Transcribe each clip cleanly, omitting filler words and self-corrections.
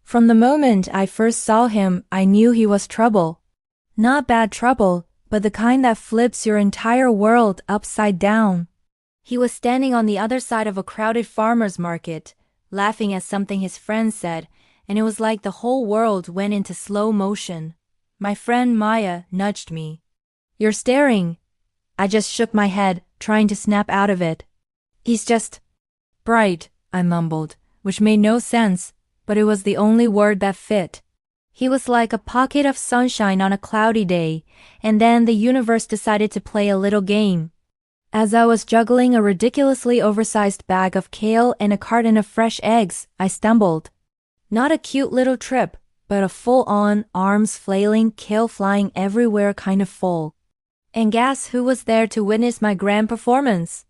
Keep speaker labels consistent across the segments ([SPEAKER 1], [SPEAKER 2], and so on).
[SPEAKER 1] From the moment I first saw him, I knew he was trouble. Not bad trouble, but the kind that flips your entire world upside down. He was standing on the other side of a crowded farmer's market, laughing at something his friend said, and it was like the whole world went into slow motion. My friend Maya nudged me. "You're staring." I just shook my head, trying to snap out of it. "He's just bright," I mumbled, which made no sense, but it was the only word that fit. He was like a pocket of sunshine on a cloudy day, and then the universe decided to play a little game. As I was juggling a ridiculously oversized bag of kale and a carton of fresh eggs, I stumbled. Not a cute little trip, but a full-on, arms flailing, kale flying everywhere kind of fall. And guess who was there to witness my grand performance?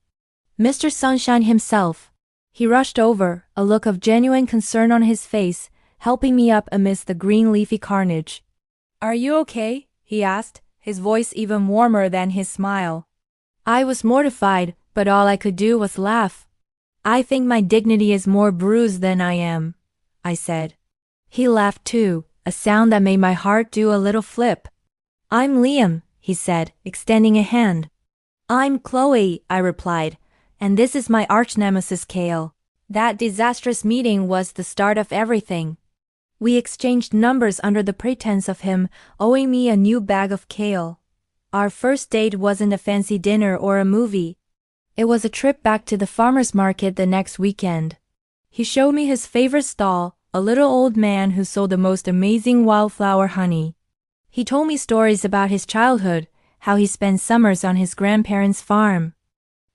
[SPEAKER 1] Mr. Sunshine himself. He rushed over, a look of genuine concern on his face, helping me up amidst the green leafy carnage. "Are you okay?" he asked, his voice even warmer than his smile. I was mortified, but all I could do was laugh. "I think my dignity is more bruised than I am," I said. He laughed too, a sound that made my heart do a little flip. "I'm Liam," he said, extending a hand. "I'm Chloe," I replied, "and this is my arch-nemesis Kale." That disastrous meeting was the start of everything. We exchanged numbers under the pretense of him owing me a new bag of kale. Our first date wasn't a fancy dinner or a movie. It was a trip back to the farmer's market the next weekend. He showed me his favorite stall, a little old man who sold the most amazing wildflower honey. He told me stories about his childhood, how he spent summers on his grandparents' farm.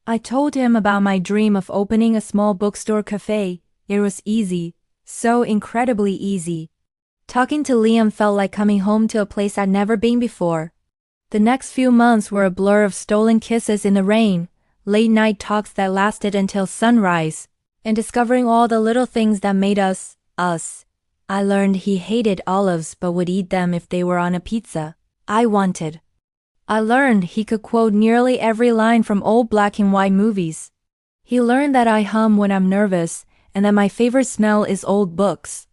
[SPEAKER 1] I told him about my dream of opening a small bookstore cafe. It was easy, so incredibly easy. Talking to Liam felt like coming home to a place I'd never been before. The next few months were a blur of stolen kisses in the rain, late-night talks that lasted until sunrise, and discovering all the little things that made us, us. I learned he hated olives but would eat them if they were on a pizza. I learned he could quote nearly every line from old black and white movies. He learned that I hum when I'm nervous, and that my favorite smell is old books.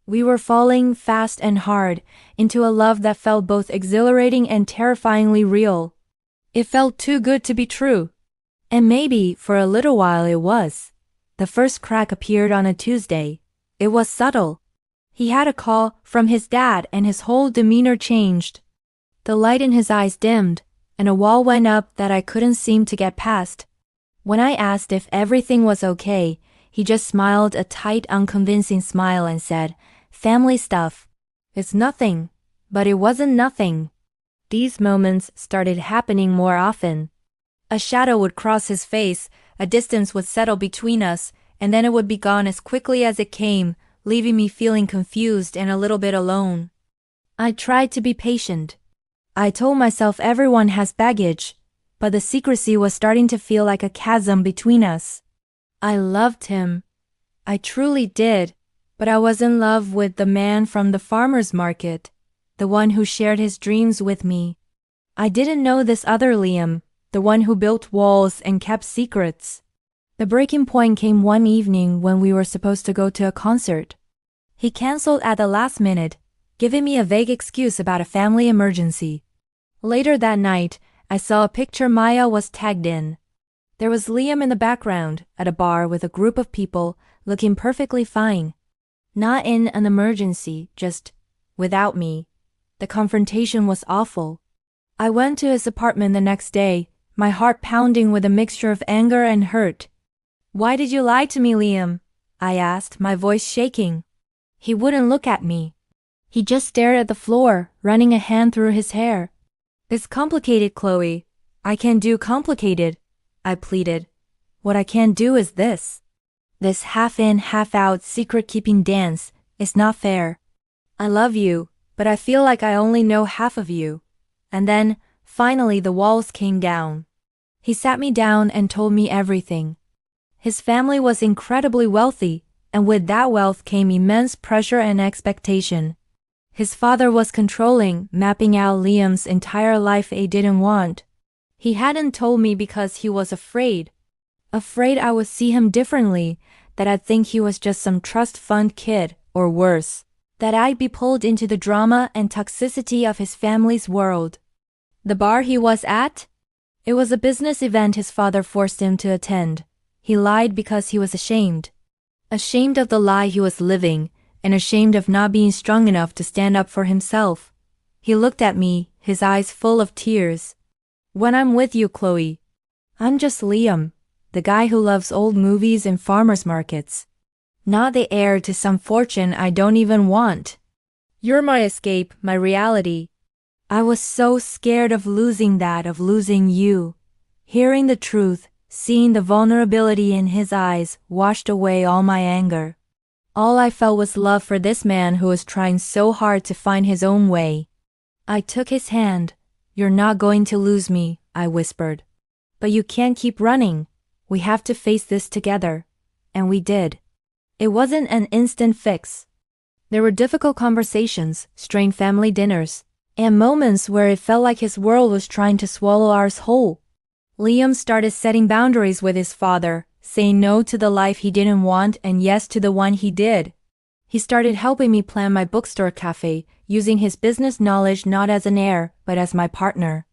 [SPEAKER 1] We were falling fast and hard into a love that felt both exhilarating and terrifyingly real. It felt too good to be true. And maybe, for a little while it was. The first crack appeared on a Tuesday. It was subtle. He had a call from his dad and his whole demeanor changed. The light in his eyes dimmed, and a wall went up that I couldn't seem to get past. When I asked if everything was okay, he just smiled a tight, unconvincing smile and said, "Family stuff. It's nothing." But it wasn't nothing. These moments started happening more often. A shadow would cross his face, a distance would settle between us, and then it would be gone as quickly as it came, leaving me feeling confused and a little bit alone. I tried to be patient. I told myself everyone has baggage, but the secrecy was starting to feel like a chasm between us. I loved him. I truly did, but I was in love with the man from the farmer's market, the one who shared his dreams with me. I didn't know this other Liam, the one who built walls and kept secrets. The breaking point came one evening when we were supposed to go to a concert. He canceled at the last minute, giving me a vague excuse about a family emergency. Later that night, I saw a picture Maya was tagged in. There was Liam in the background, at a bar with a group of people, looking perfectly fine. Not in an emergency, just without me. The confrontation was awful. I went to his apartment the next day, my heart pounding with a mixture of anger and hurt. "Why did you lie to me, Liam?" I asked, my voice shaking. He wouldn't look at me. He just stared at the floor, running a hand through his hair. "It's complicated, Chloe. I can't do complicated," I pleaded. "What I can't do is this. This half-in, half-out secret-keeping dance is not fair. I love you, but I feel like I only know half of you." And then, finally, the walls came down. He sat me down and told me everything. His family was incredibly wealthy, and with that wealth came immense pressure and expectation. His father was controlling, mapping out Liam's entire life he didn't want. He hadn't told me because he was afraid. Afraid I would see him differently, that I'd think he was just some trust fund kid, or worse. that I'd be pulled into the drama and toxicity of his family's world. The bar he was at? It was a business event his father forced him to attend. He lied because he was ashamed. Ashamed of the lie he was living, and ashamed of not being strong enough to stand up for himself. He looked at me, his eyes full of tears. When I'm with you, Chloe, I'm just Liam, the guy who loves old movies and farmers markets. Not the heir to some fortune I don't even want. You're my escape, my reality. I was so scared of losing that, of losing you. Hearing the truth, seeing the vulnerability in his eyes, washed away all my anger. All I felt was love for this man who was trying so hard to find his own way. I took his hand. You're not going to lose me, I whispered. But you can't keep running. We have to face this together. And we did. It wasn't an instant fix. There were difficult conversations, strained family dinners, and moments where it felt like his world was trying to swallow ours whole. Liam started setting boundaries with his father, saying no to the life he didn't want and yes to the one he did. He started helping me plan my bookstore cafe, using his business knowledge not as an heir, but as my partner.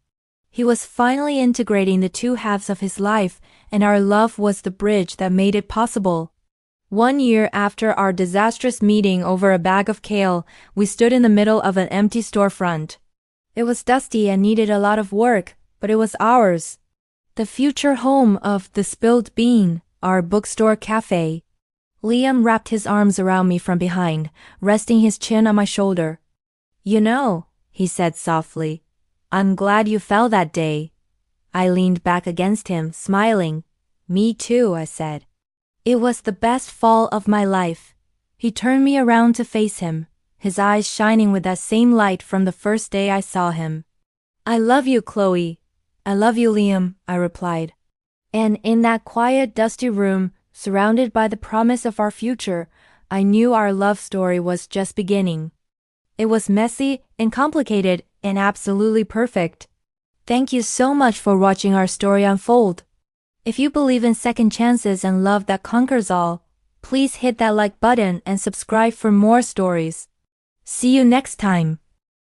[SPEAKER 1] He was finally integrating the two halves of his life, and our love was the bridge that made it possible. 1 year after our disastrous meeting over a bag of kale, we stood in the middle of an empty storefront. It was dusty and needed a lot of work, but it was ours. The future home of The Spilled Bean, our bookstore cafe. Liam wrapped his arms around me from behind, resting his chin on my shoulder. You know, he said softly, I'm glad you fell that day. I leaned back against him, smiling. Me too, I said. It was the best fall of my life. He turned me around to face him, his eyes shining with that same light from the first day I saw him. I love you, Chloe. I love you, Liam, I replied. And in that quiet, dusty room, surrounded by the promise of our future, I knew our love story was just beginning. It was messy and complicated and absolutely perfect. Thank you so much for watching our story unfold. If you believe in second chances and love that conquers all, please hit that like button and subscribe for more stories. See you next time.